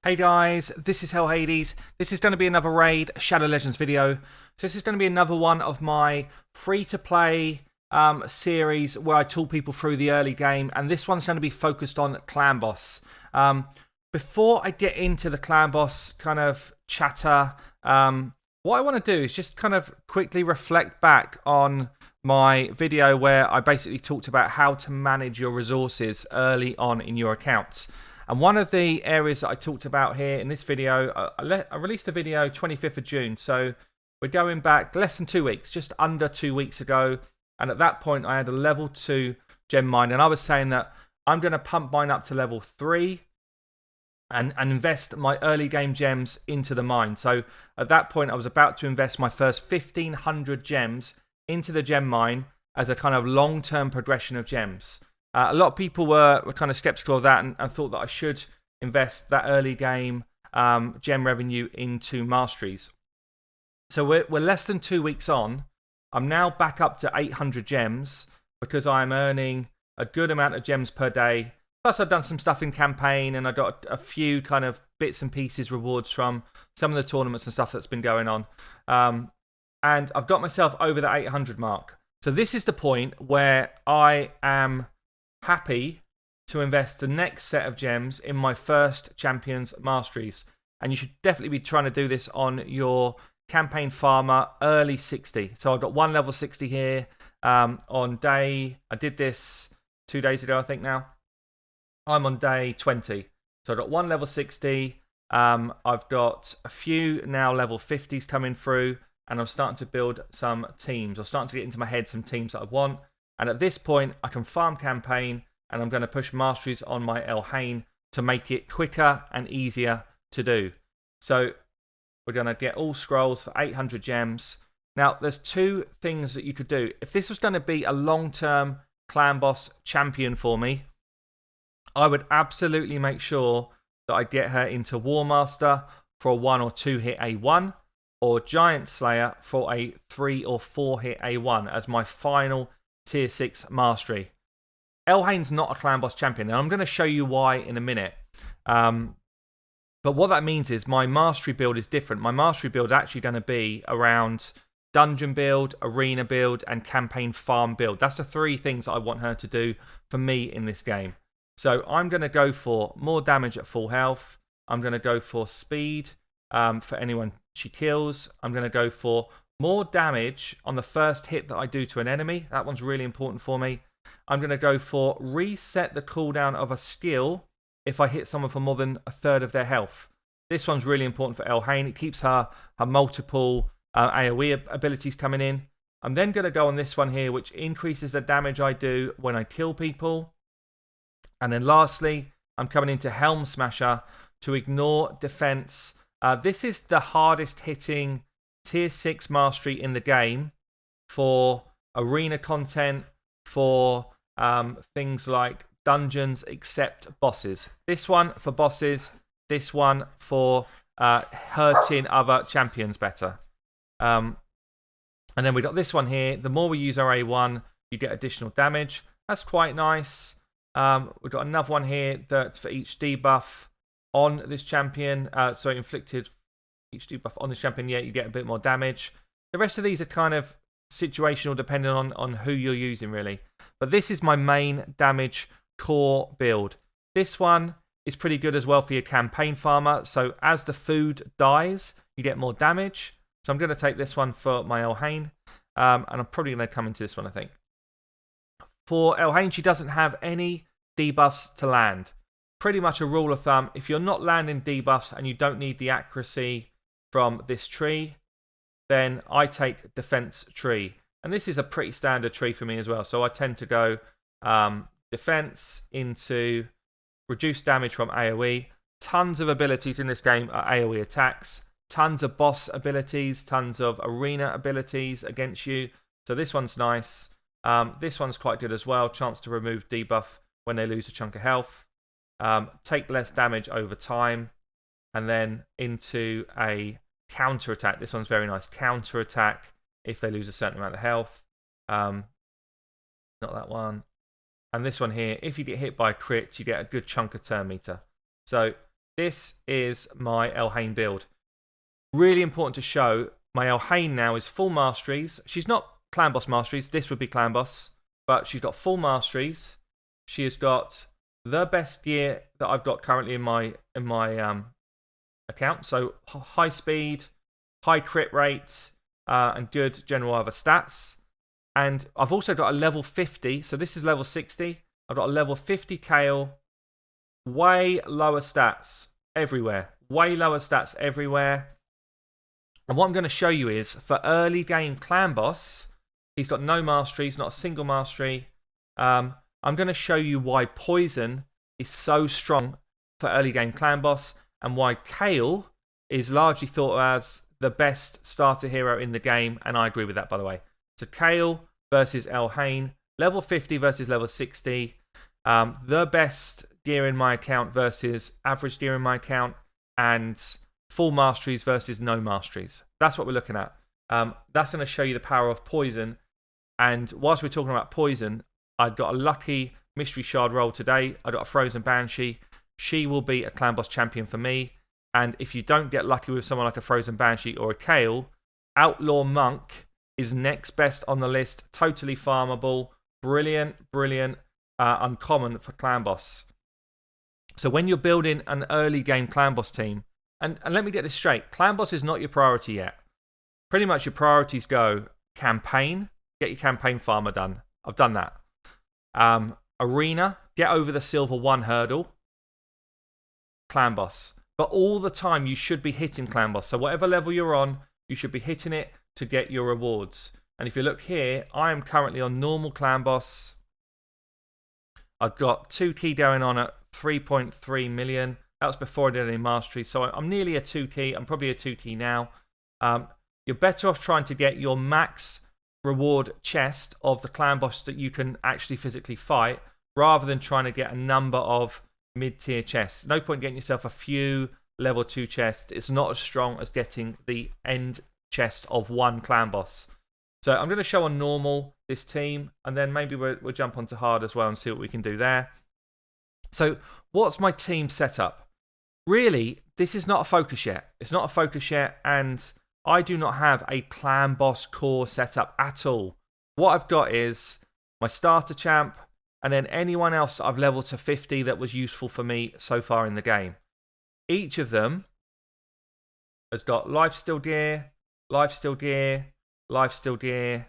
Hey guys, this is Elhain. This is going to be another raid Shadow Legends video. So this is going to be another one of my free-to-play series where I talk people through the early game, and this one's going to be focused on Clan Boss. Before I get into the Clan Boss kind of chatter, what I want to do is just kind of quickly reflect back on my video where I basically talked about how to manage your resources early on in your accounts. And one of the areas that I talked about here in this video, I released a video 25th of June. So we're going back less than 2 weeks, just under 2 weeks ago. And at that point, I had a level 2 gem mine. And I was saying that I'm going to pump mine up to level 3 and invest my early game gems into the mine. So at that point, I was about to invest my first 1,500 gems into the gem mine as a kind of long-term progression of gems. A lot of people were kind of skeptical of that and thought that I should invest that early game gem revenue into masteries. So we're less than 2 weeks on. I'm now back up to 800 gems because I'm earning a good amount of gems per day. Plus, I've done some stuff in campaign and I got a few kind of bits and pieces rewards from some of the tournaments and stuff that's been going on. And I've got myself over the 800 mark. So this is the point where I am happy to invest the next set of gems in my first Champions Masteries. And you should definitely be trying to do this on your campaign farmer early 60. So I've got one level 60 here on day, I did this 2 days ago, I think now. I'm on day 20. So I've got one level 60. I've got a few now level 50s coming through, and I'm starting to build some teams. I'm starting to get into my head some teams that I want. And at this point, I can farm campaign, and I'm going to push masteries on my Elhain to make it quicker and easier to do. So we're going to get all scrolls for 800 gems. Now, there's two things that you could do. If this was going to be a long-term clan boss champion for me, I would absolutely make sure that I get her into War Master for a 1 or 2 hit A1, or Giant Slayer for a 3 or 4 hit A1 as my final tier 6 mastery. Elhain's not a clan boss champion, and I'm going to show you why in a minute. But what that means is my mastery build is different. My mastery build is actually going to be around dungeon build, arena build, and campaign farm build. That's the three things I want her to do for me in this game. So I'm going to go for more damage at full health. I'm going to go for speed for anyone she kills. I'm going to go for more damage on the first hit that I do to an enemy. That one's really important for me. I'm going to go for reset the cooldown of a skill if I hit someone for more than a third of their health. This one's really important for Elhain. It keeps her multiple AoE abilities coming in. I'm then going to go on this one here, which increases the damage I do when I kill people. And then lastly, I'm coming into Helm Smasher to ignore defense. This is the hardest hitting tier 6 mastery in the game for arena content, for things like dungeons, except bosses. This one for bosses, this one for hurting other champions better. And then we got this one here. The more we use our A1, you get additional damage. That's quite nice. We've got another one here that's for each debuff on this champion. So inflicted each debuff on this champion, yeah, you get a bit more damage. The rest of these are kind of situational depending on who you're using, really. But this is my main damage core build. This one is pretty good as well for your campaign farmer. So as the food dies, you get more damage. So I'm going to take this one for my Elhain. And I'm probably going to come into this one, I think. For Elhain, she doesn't have any debuffs to land. Pretty much a rule of thumb, if you're not landing debuffs and you don't need the accuracy from this tree, then I take defense tree. And this is a pretty standard tree for me as well. So I tend to go defense into reduced damage from AoE. Tons of abilities in this game are AoE attacks. Tons of boss abilities, tons of arena abilities against you. So this one's nice. This one's quite good as well. Chance to remove debuff when they lose a chunk of health. Take less damage over time. And then into a counter attack. This one's very nice. Counter attack if they lose a certain amount of health. Not that one. And this one here, if you get hit by a crit, you get a good chunk of turn meter. So this is my Elhain build. Really important to show, my Elhain now is full masteries. She's not clan boss masteries, this would be clan boss, but she's got full masteries. She has got the best gear that I've got currently in my account. So high speed, high crit rate, and good general other stats. And I've also got a level 50, so this is level 60. I've got a level 50 Kale, way lower stats everywhere. Way lower stats everywhere. And what I'm going to show you is, for early game clan boss, he's got no masteries, not a single mastery. I'm going to show you why Poison is so strong for early game clan boss, and why Kale is largely thought as the best starter hero in the game, and I agree with that, by the way. So Kale versus Elhain, level 50 versus level 60. The best gear in my account versus average gear in my account, and full masteries versus no masteries. That's what we're looking at. That's going to show you the power of Poison. And whilst we're talking about Poison, I got a lucky mystery shard roll today. I got a Frozen Banshee. She will be a clan boss champion for me. And if you don't get lucky with someone like a Frozen Banshee or a Kale, Outlaw Monk is next best on the list. Totally farmable. Brilliant, brilliant, uncommon for clan boss. So when you're building an early game clan boss team, and let me get this straight, clan boss is not your priority yet. Pretty much your priorities go campaign, get your campaign farmer done. I've done that. Arena, get over the silver 1 hurdle. Clan boss. But all the time you should be hitting clan boss. So whatever level you're on, you should be hitting it to get your rewards. And if you look here, I am currently on normal clan boss. I've got 2 key going on at 3.3 million. That was before I did any mastery. So I'm nearly a 2 key. I'm probably a 2 key now. You're better off trying to get your max reward chest of the clan boss that you can actually physically fight, rather than trying to get a number of mid-tier chests. No point getting yourself a few level 2 chests. It's not as strong as getting the end chest of 1 clan boss. So I'm going to show on normal this team, and then maybe we'll jump onto hard as well and see what we can do there. So what's my team setup? Really, this is not a focus yet. It's not a focus yet, and I do not have a clan boss core setup at all. What I've got is my starter champ, and then anyone else I've leveled to 50 that was useful for me so far in the game. Each of them has got lifesteal gear, lifesteal gear, lifesteal gear,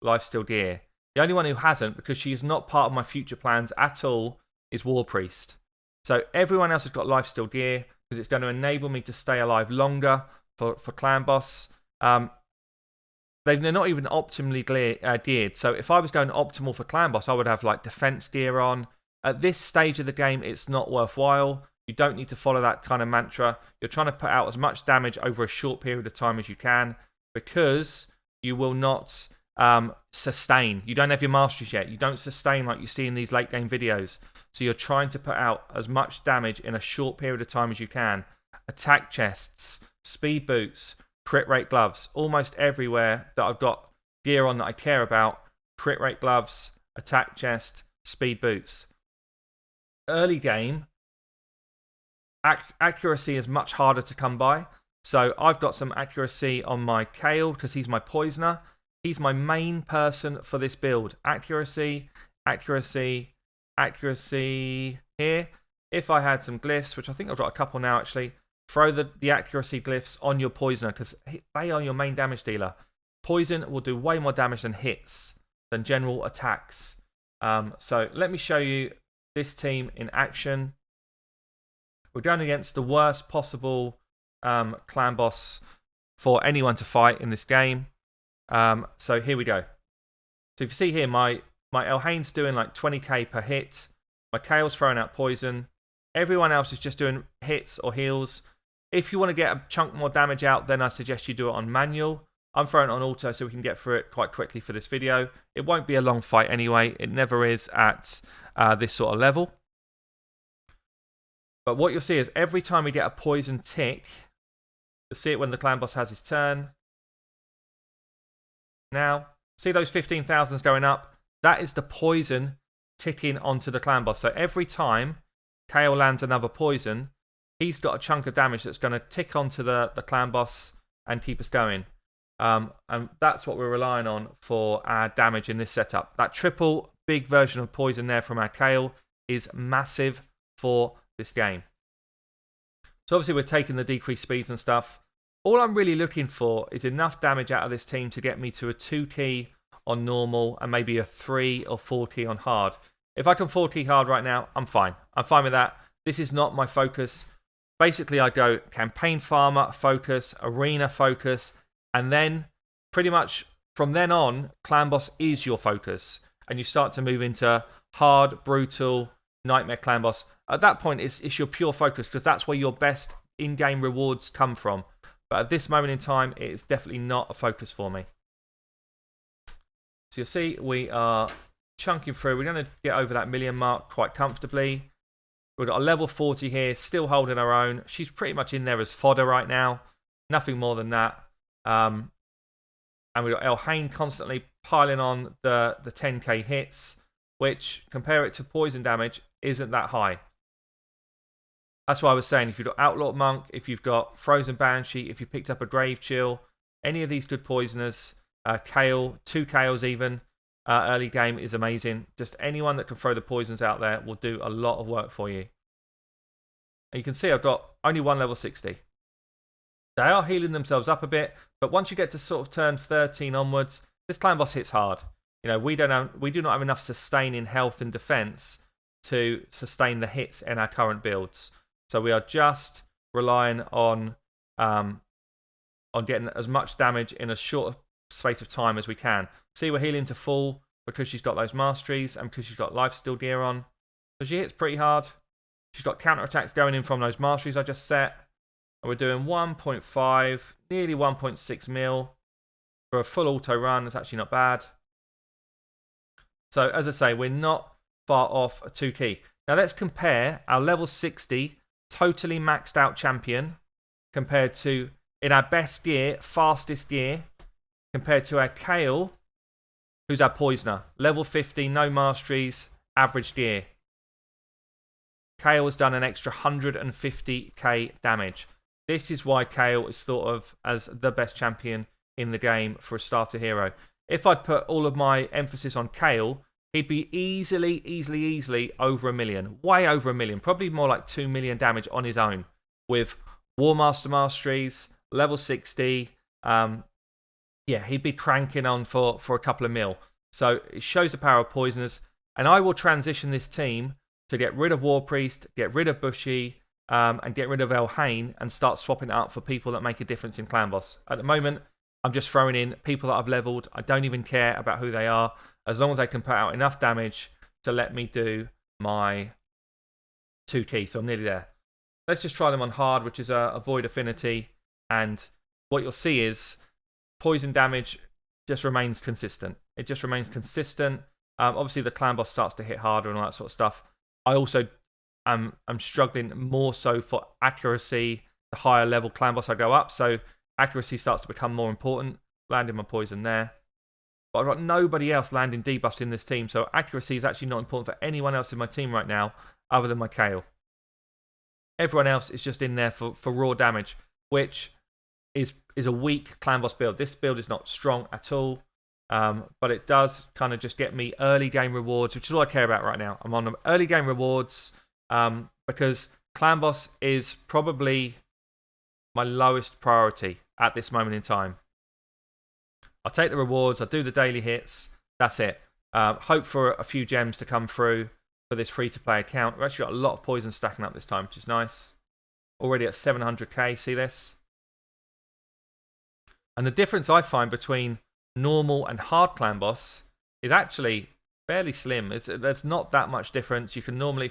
lifesteal gear. The only one who hasn't, because she is not part of my future plans at all, is War Priest. So everyone else has got lifesteal gear, because it's going to enable me to stay alive longer for clan boss. They're not even optimally geared. So if I was going optimal for clan boss, I would have like defense gear on. At this stage of the game, it's not worthwhile. You don't need to follow that kind of mantra. You're trying to put out as much damage over a short period of time as you can, because you will not sustain. You don't have your masteries yet. You don't sustain like you see in these late game videos. So you're trying to put out as much damage in a short period of time as you can. Attack chests, speed boots, crit rate gloves. Almost everywhere that I've got gear on that I care about, crit rate gloves, attack chest, speed boots. Early game, accuracy is much harder to come by. So I've got some accuracy on my Kale, because he's my poisoner. He's my main person for this build. Accuracy, accuracy, accuracy here. If I had some glyphs, which I think I've got a couple now actually, throw the accuracy glyphs on your poisoner, because they are your main damage dealer. Poison will do way more damage than hits, than general attacks. So let me show you this team in action. We're going against the worst possible clan boss for anyone to fight in this game. So here we go. So if you see here, my Elhain's doing like 20k per hit. My Kale's throwing out poison. Everyone else is just doing hits or heals. If you want to get a chunk more damage out, then I suggest you do it on manual. I'm throwing it on auto so we can get through it quite quickly for this video. It won't be a long fight anyway. It never is at this sort of level. But what you'll see is every time we get a poison tick, you'll see it when the clan boss has his turn. Now, see those 15,000s going up? That is the poison ticking onto the clan boss. So every time Kale lands another poison, he's got a chunk of damage that's going to tick onto the clan boss and keep us going. And that's what we're relying on for our damage in this setup. That triple big version of poison there from our Kale is massive for this game. So obviously we're taking the decreased speeds and stuff. All I'm really looking for is enough damage out of this team to get me to a 2 key on normal and maybe a 3 or 4 key on hard. If I can 4 key hard right now, I'm fine. I'm fine with that. This is not my focus. Basically, I go campaign farmer focus, arena focus, and then pretty much from then on, clan boss is your focus. And you start to move into hard, brutal, nightmare clan boss. At that point, it's your pure focus because that's where your best in-game rewards come from. But at this moment in time, it's definitely not a focus for me. So you'll see we are chunking through. We're going to get over that million mark quite comfortably. We've got a level 40 here, still holding our own. She's pretty much in there as fodder right now. Nothing more than that. And we've got Elhain constantly piling on the 10k hits, which, compare it to poison damage, isn't that high. That's why I was saying, if you've got Outlaw Monk, if you've got Frozen Banshee, if you picked up a Grave Chill, any of these good poisoners, Kale, 2 Kales even, early game is amazing. Just anyone that can throw the poisons out there will do a lot of work for you. And you can see I've got only one level 60. They are healing themselves up a bit, but once you get to sort of turn 13 onwards, this clan boss hits hard. You know, we do not have enough sustain in health and defense to sustain the hits in our current builds. So we are just relying on getting as much damage in as short space of time as we can. See, we're healing to full because she's got those masteries and because she's got lifesteal gear on. So she hits pretty hard. She's got counterattacks going in from those masteries I just set. And we're doing 1.5, nearly 1.6 mil. For a full auto run, it's actually not bad. So as I say, we're not far off a 2 key. Now let's compare our level 60 totally maxed out champion compared to, in our best gear, fastest gear, compared to our Kale, who's our poisoner. Level 50, no masteries, average gear. Kale has done an extra 150k damage. This is why Kale is thought of as the best champion in the game for a starter hero. If I'd put all of my emphasis on Kale, he'd be easily over 1 million. Way over 1 million. Probably more like 2 million damage on his own. With War Master Masteries, level 60. Yeah, he'd be cranking on for a couple of mil. So it shows the power of poisoners. And I will transition this team to get rid of War Priest, get rid of Bushy, and get rid of Elhain and start swapping it out for people that make a difference in Clan Boss. At the moment, I'm just throwing in people that I've leveled. I don't even care about who they are, as long as they can put out enough damage to let me do my 2 key. So I'm nearly there. Let's just try them on hard, which is a void affinity. And what you'll see is poison damage just remains consistent. It just remains consistent. Obviously, the clan boss starts to hit harder and all that sort of stuff. I also I'm struggling more so for accuracy. The higher level clan boss I go up, so accuracy starts to become more important. Landing my poison there. But I've got nobody else landing debuffs in this team, so accuracy is actually not important for anyone else in my team right now other than my Kale. Everyone else is just in there for raw damage, which is a weak clan boss build. This build is not strong at all, but it does kind of just get me early game rewards, which is all I care about right now. I'm on early game rewards because clan boss is probably my lowest priority at this moment in time. I'll take the rewards, I'll do the daily hits, that's it. Hope for a few gems to come through for this free-to-play account. We've actually got a lot of poison stacking up this time, which is nice. Already at 700k, see this? And the difference I find between normal and hard clan boss is actually fairly slim. There's not that much difference. You can normally,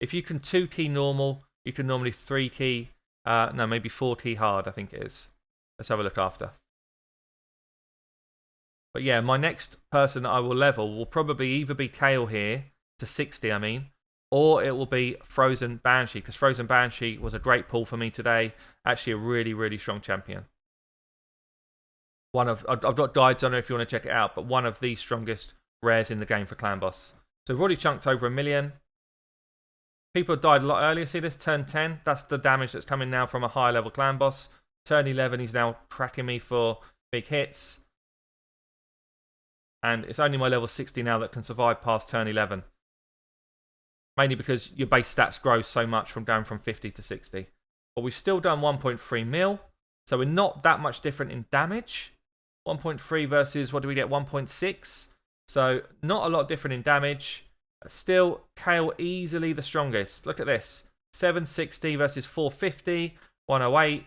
if you can 2 key normal, you can normally 3 key, no, maybe 4 key hard, I think it is. Let's have a look after. But yeah, my next person that I will level will probably either be Kale here, to 60 I mean, or it will be Frozen Banshee, because Frozen Banshee was a great pull for me today. Actually a really, really strong champion. I've got guides on it if you want to check it out, but one of the strongest rares in the game for Clan Boss. So we've already chunked over 1 million. People died a lot earlier. See this? Turn 10. That's the damage that's coming now from a higher level clan boss. Turn 11, he's now cracking me for big hits. And it's only my level 60 now that can survive past turn 11. Mainly because your base stats grow so much from going from 50 to 60. But we've still done 1.3 mil. So we're not that much different in damage. 1.3 versus, what do we get? 1.6. So not a lot different in damage. Still, Kale easily the strongest. Look at this. 760 versus 450. 108.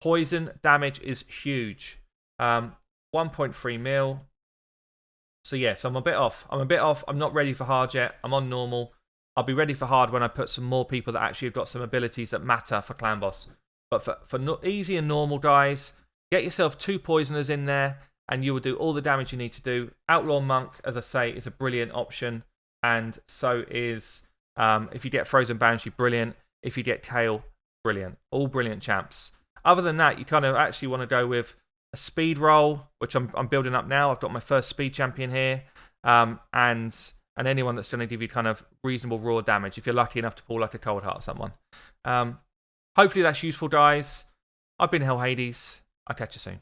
Poison damage is huge. 1.3 mil. So yeah, so I'm a bit off. I'm not ready for hard yet. I'm on normal. I'll be ready for hard when I put some more people that actually have got some abilities that matter for clan boss. But for easy and normal guys, get yourself 2 poisoners in there and you will do all the damage you need to do. Outlaw Monk, as I say, is a brilliant option. And so is, if you get Frozen Banshee, brilliant. If you get Kale, brilliant. All brilliant champs. Other than that, you kind of actually want to go with a speed roll, which I'm building up now. I've got my first speed champion here. And anyone that's going to give you kind of reasonable raw damage, if you're lucky enough to pull like a Cold Heart or someone. Hopefully that's useful, guys. I've been Hell Hades. I'll catch you soon.